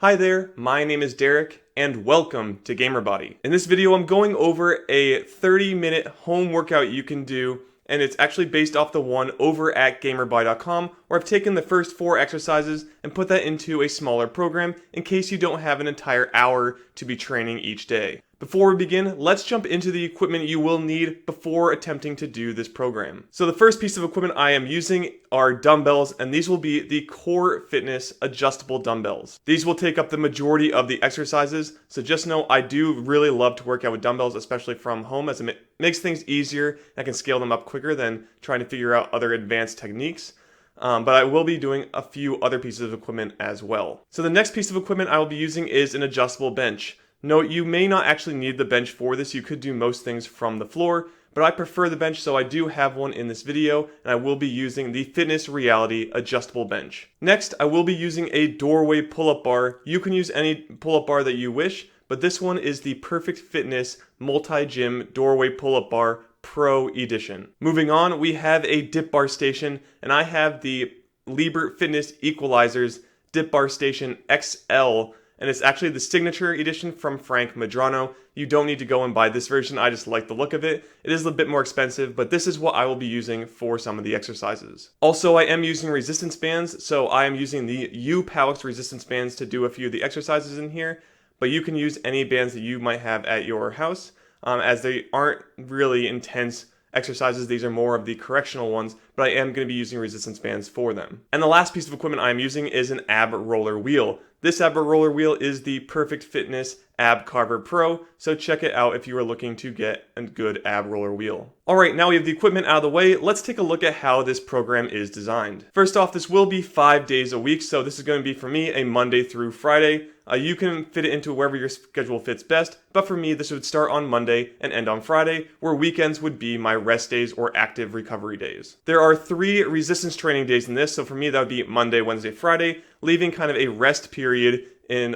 Hi there, my name is Derek, and welcome to GamerBody. In this video, I'm going over a 30-minute home workout you can do, and it's actually based off the one over at GamerBody.com, where I've taken the first 4 exercises and put that into a smaller program in case you don't have an entire hour to be training each day. Before we begin, let's jump into the equipment you will need before attempting to do this program. So the first piece of equipment I am using are dumbbells, and these will be the Core Fitness adjustable dumbbells. These will take up the majority of the exercises, so just know I do really love to work out with dumbbells, especially from home, as it makes things easier and I can scale them up quicker than trying to figure out other advanced techniques. But I will be doing a few other pieces of equipment as well. So the next piece of equipment I will be using is an adjustable bench. Note, you may not actually need the bench for this. You could do most things from the floor, but I prefer the bench, so I do have one in this video, and I will be using the Fitness Reality adjustable bench. Next, I will be using a doorway pull-up bar. You can use any pull-up bar that you wish, but this one is the Perfect Fitness Multi-Gym Doorway Pull-Up Bar Pro Edition. Moving on, we have a dip bar station, and I have the Liebert Fitness Equalizers Dip Bar Station XL, and it's actually the signature edition from Frank Medrano. You don't need to go and buy this version, I just like the look of it. It is a bit more expensive, but this is what I will be using for some of the exercises. Also, I am using resistance bands, so I am using the U-Palex resistance bands to do a few of the exercises in here, but you can use any bands that you might have at your house, as they aren't really intense exercises. These are more of the correctional ones, but I am going to be using resistance bands for them. And the last piece of equipment I am using is an ab roller wheel. This ab roller wheel is the Perfect Fitness Ab Carver Pro, so check it out if you are looking to get a good ab roller wheel. Alright, now we have the equipment out of the way, let's take a look at how this program is designed. First off, this will be 5 days a week, so this is going to be for me a Monday through Friday. You can fit it into wherever your schedule fits best, but for me this would start on Monday and end on Friday, where weekends would be my rest days or active recovery days. There are 3 resistance training days in this, so for me that would be Monday, Wednesday, Friday, leaving kind of a rest period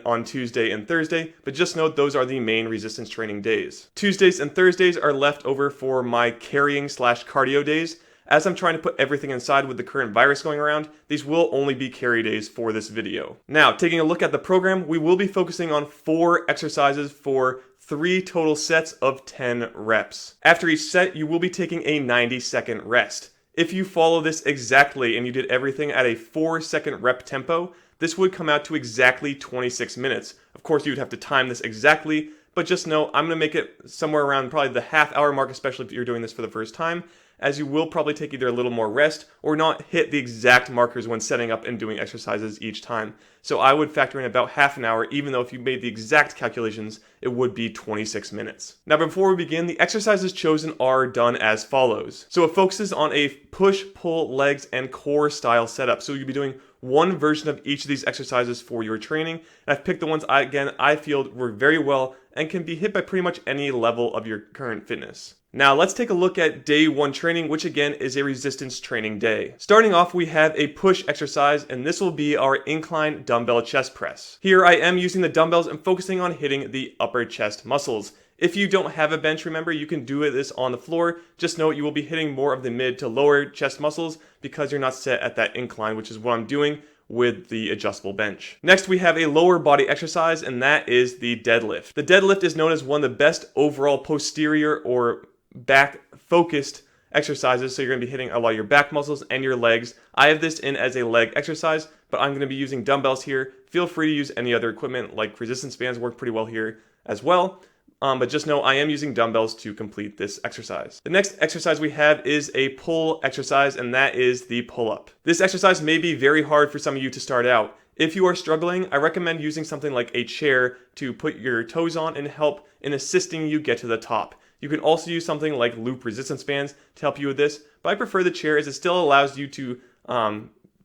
on Tuesday and Thursday, but just note those are the main resistance training days. Tuesdays and Thursdays are left over for my carrying/cardio days. As I'm trying to put everything inside with the current virus going around, these will only be carry days for this video. Now, taking a look at the program, we will be focusing on 4 exercises for 3 total sets of 10 reps. After each set, you will be taking a 90-second rest. If you follow this exactly and you did everything at a 4-second rep tempo, this would come out to exactly 26 minutes. Of course, you would have to time this exactly, but just know I'm going to make it somewhere around probably the half-hour mark, especially if you're doing this for the first time, as you will probably take either a little more rest or not hit the exact markers when setting up and doing exercises each time. So I would factor in about half an hour, even though if you made the exact calculations, it would be 26 minutes. Now before we begin, the exercises chosen are done as follows. So it focuses on a push, pull, legs, and core style setup. So you'll be doing one version of each of these exercises for your training. And I've picked the ones I feel work very well and can be hit by pretty much any level of your current fitness. Now let's take a look at day 1 training, which again is a resistance training day. Starting off, we have a push exercise, and this will be our incline dumbbell chest press. Here I am using the dumbbells and focusing on hitting the upper chest muscles. If you don't have a bench, remember, you can do this on the floor. Just note you will be hitting more of the mid to lower chest muscles because you're not set at that incline, which is what I'm doing with the adjustable bench. Next, we have a lower body exercise, and that is the deadlift. The deadlift is known as one of the best overall posterior or back focused exercises, so you're going to be hitting a lot of your back muscles and your legs. I have this in as a leg exercise, but I'm going to be using dumbbells here. Feel free to use any other equipment, like resistance bands work pretty well here as well. But just know I am using dumbbells to complete this exercise. The next exercise we have is a pull exercise, and that is the pull-up. This exercise may be very hard for some of you to start out. If you are struggling, I recommend using something like a chair to put your toes on and help in assisting you get to the top. You can also use something like loop resistance bands to help you with this, but I prefer the chair as it still allows you to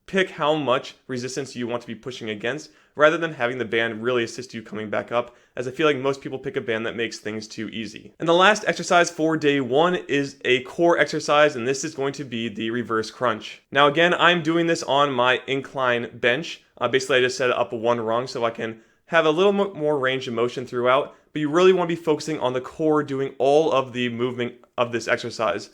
pick how much resistance you want to be pushing against, rather than having the band really assist you coming back up, as I feel like most people pick a band that makes things too easy. And the last exercise for day 1 is a core exercise, and this is going to be the reverse crunch. Now again, I'm doing this on my incline bench. Basically I just set it up 1 rung so I can have a little more range of motion throughout, but you really want to be focusing on the core doing all of the movement of this exercise.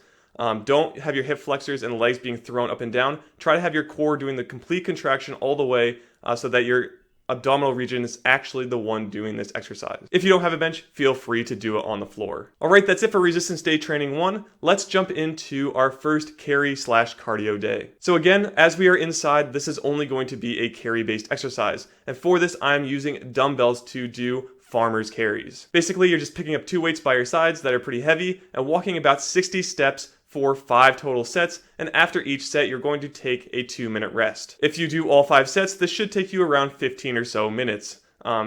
Don't have your hip flexors and legs being thrown up and down. Try to have your core doing the complete contraction all the way so that you're abdominal region is actually the one doing this exercise. If you don't have a bench, feel free to do it on the floor. Alright, that's it for resistance day training 1. Let's jump into our first carry/cardio day. So again, as we are inside, this is only going to be a carry-based exercise. And for this, I'm using dumbbells to do farmer's carries. Basically, you're just picking up 2 weights by your sides that are pretty heavy and walking about 60 steps for 5 total sets, and after each set you're going to take a 2-minute rest. If you do all 5 sets, this should take you around 15 or so minutes.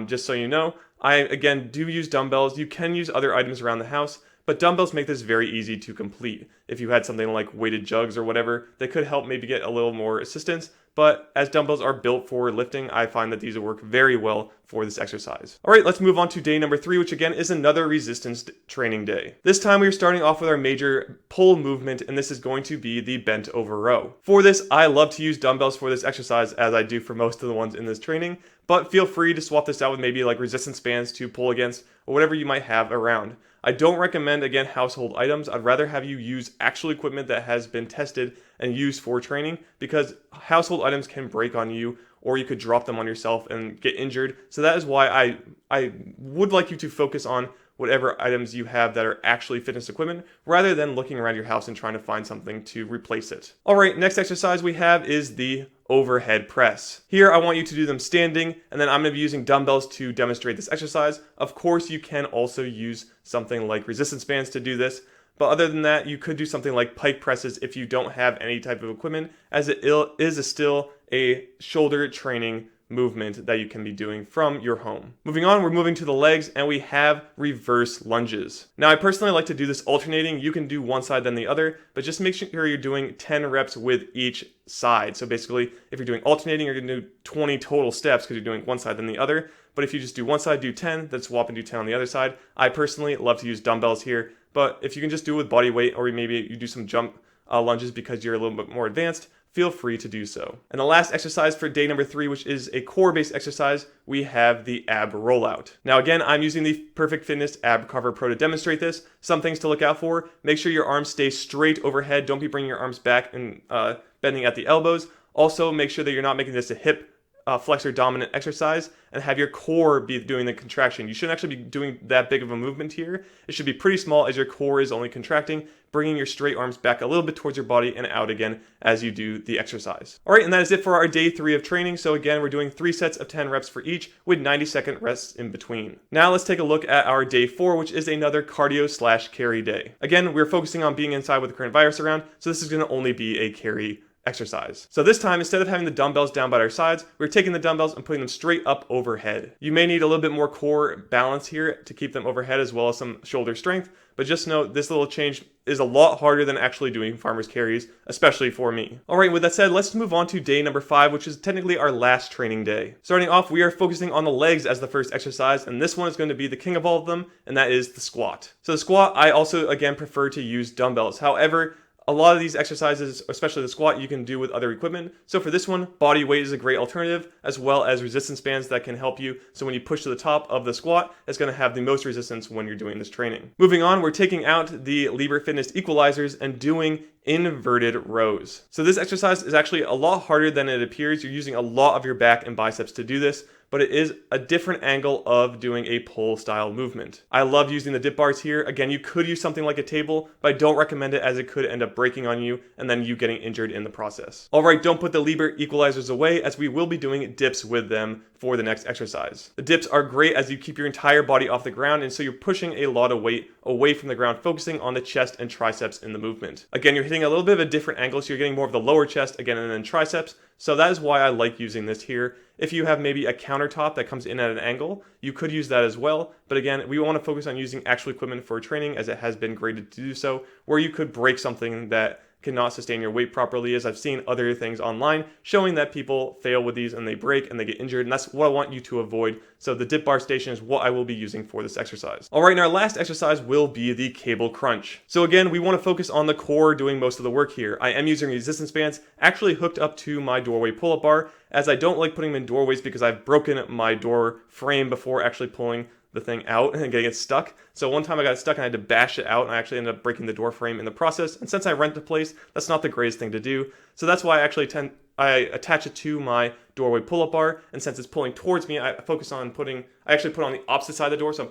Just so you know, I again do use dumbbells. You can use other items around the house, but dumbbells make this very easy to complete. If you had something like weighted jugs or whatever, that could help maybe get a little more assistance, but as dumbbells are built for lifting, I find that these will work very well for this exercise. Alright, let's move on to day number 3, which again is another resistance training day. This time we are starting off with our major pull movement, and this is going to be the bent over row. For this, I love to use dumbbells for this exercise, as I do for most of the ones in this training, but feel free to swap this out with maybe like resistance bands to pull against, or whatever you might have around. I don't recommend, again, household items. I'd rather have you use actual equipment that has been tested and used for training, because household items can break on you, or you could drop them on yourself and get injured. So that is why I would like you to focus on whatever items you have that are actually fitness equipment, rather than looking around your house and trying to find something to replace it. Alright, next exercise we have is the overhead press. Here I want you to do them standing, and then I'm going to be using dumbbells to demonstrate this exercise. Of course, you can also use something like resistance bands to do this, but other than that, you could do something like pike presses if you don't have any type of equipment, as it is still a shoulder training movement that you can be doing from your home. Moving on, we're moving to the legs, and we have reverse lunges. Now, I personally like to do this alternating. You can do one side then the other, but just make sure you're doing 10 reps with each side. So basically, if you're doing alternating, you're going to do 20 total steps because you're doing one side then the other. But if you just do one side, do 10, then swap and do 10 on the other side. I personally love to use dumbbells here, but if you can just do it with body weight, or maybe you do some jump lunges because you're a little bit more advanced, feel free to do so. And the last exercise for day number 3, which is a core-based exercise, we have the ab rollout. Now again, I'm using the Perfect Fitness Ab Cover Pro to demonstrate this. Some things to look out for: make sure your arms stay straight overhead. Don't be bringing your arms back and bending at the elbows. Also, make sure that you're not making this a hip flexor dominant exercise, and have your core be doing the contraction. You shouldn't actually be doing that big of a movement here. It should be pretty small, as your core is only contracting, bringing your straight arms back a little bit towards your body and out again as you do the exercise. Alright, and that is it for our day 3 of training. So again, we're doing 3 sets of 10 reps for each, with 90-second rests in between. Now let's take a look at our day 4, which is another cardio/carry day. Again, we're focusing on being inside with the current virus around, so this is going to only be a carry exercise. So this time, instead of having the dumbbells down by our sides, we're taking the dumbbells and putting them straight up overhead. You may need a little bit more core balance here to keep them overhead, as well as some shoulder strength, but just note this little change is a lot harder than actually doing farmer's carries, especially for me. Alright, with that said, let's move on to day number 5, which is technically our last training day. Starting off, we are focusing on the legs as the first exercise, and this one is going to be the king of all of them, and that is the squat. So the squat, I also again prefer to use dumbbells. However, a lot of these exercises, especially the squat, you can do with other equipment. So for this one, body weight is a great alternative, as well as resistance bands that can help you. So when you push to the top of the squat, it's going to have the most resistance when you're doing this training. Moving on, we're taking out the Liber Fitness equalizers and doing inverted rows. So this exercise is actually a lot harder than it appears. You're using a lot of your back and biceps to do this, but it is a different angle of doing a pull style movement. I love using the dip bars here. Again, you could use something like a table, but I don't recommend it, as it could end up breaking on you and then you getting injured in the process. Alright, don't put the Liber equalizers away, as we will be doing dips with them for the next exercise. The dips are great as you keep your entire body off the ground, and so you're pushing a lot of weight away from the ground, focusing on the chest and triceps in the movement. Again, you're hitting a little bit of a different angle, so you're getting more of the lower chest again and then triceps. So that is why I like using this here. If you have maybe a countertop that comes in at an angle, you could use that as well. But again, we want to focus on using actual equipment for training, as it has been graded to do so, where you could break something that cannot sustain your weight properly, as I've seen other things online showing that people fail with these and they break and they get injured, and that's what I want you to avoid. So the dip bar station is what I will be using for this exercise. Alright, and our last exercise will be the cable crunch. So again, we want to focus on the core doing most of the work here. I am using resistance bands actually hooked up to my doorway pull-up bar, as I don't like putting them in doorways because I've broken my door frame before actually pulling the thing out and getting it stuck. So one time I got it stuck and I had to bash it out, and I actually ended up breaking the door frame in the process. And since I rent the place, that's not the greatest thing to do. So that's why I actually tend I attach it to my doorway pull-up bar, and since it's pulling towards me, I actually put it on the opposite side of the door, so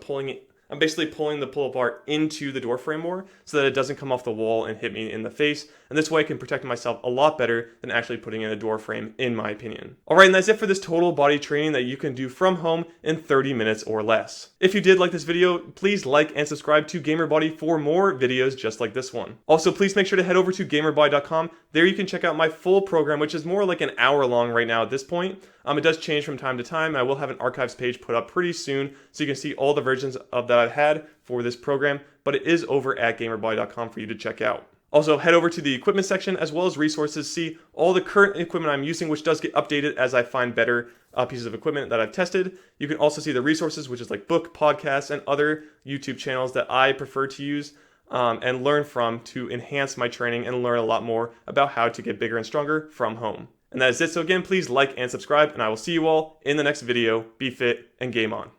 I'm basically pulling the pull-up bar into the door frame more so that it doesn't come off the wall and hit me in the face. And this way I can protect myself a lot better than actually putting in a door frame, in my opinion. Alright, and that's it for this total body training that you can do from home in 30 minutes or less. If you did like this video, please like and subscribe to GamerBody for more videos just like this one. Also, please make sure to head over to GamerBody.com. There you can check out my full program, which is more like an hour long right now at this point. It does change from time to time. I will have an archives page put up pretty soon so you can see all the versions of that I've had for this program, but it is over at GamerBody.com for you to check out. Also, head over to the equipment section as well as resources, see all the current equipment I'm using, which does get updated as I find better pieces of equipment that I've tested. You can also see the resources, which is like book, podcasts, and other YouTube channels that I prefer to use and learn from to enhance my training and learn a lot more about how to get bigger and stronger from home. And that is it. So again, please like and subscribe, and I will see you all in the next video. Be fit and game on.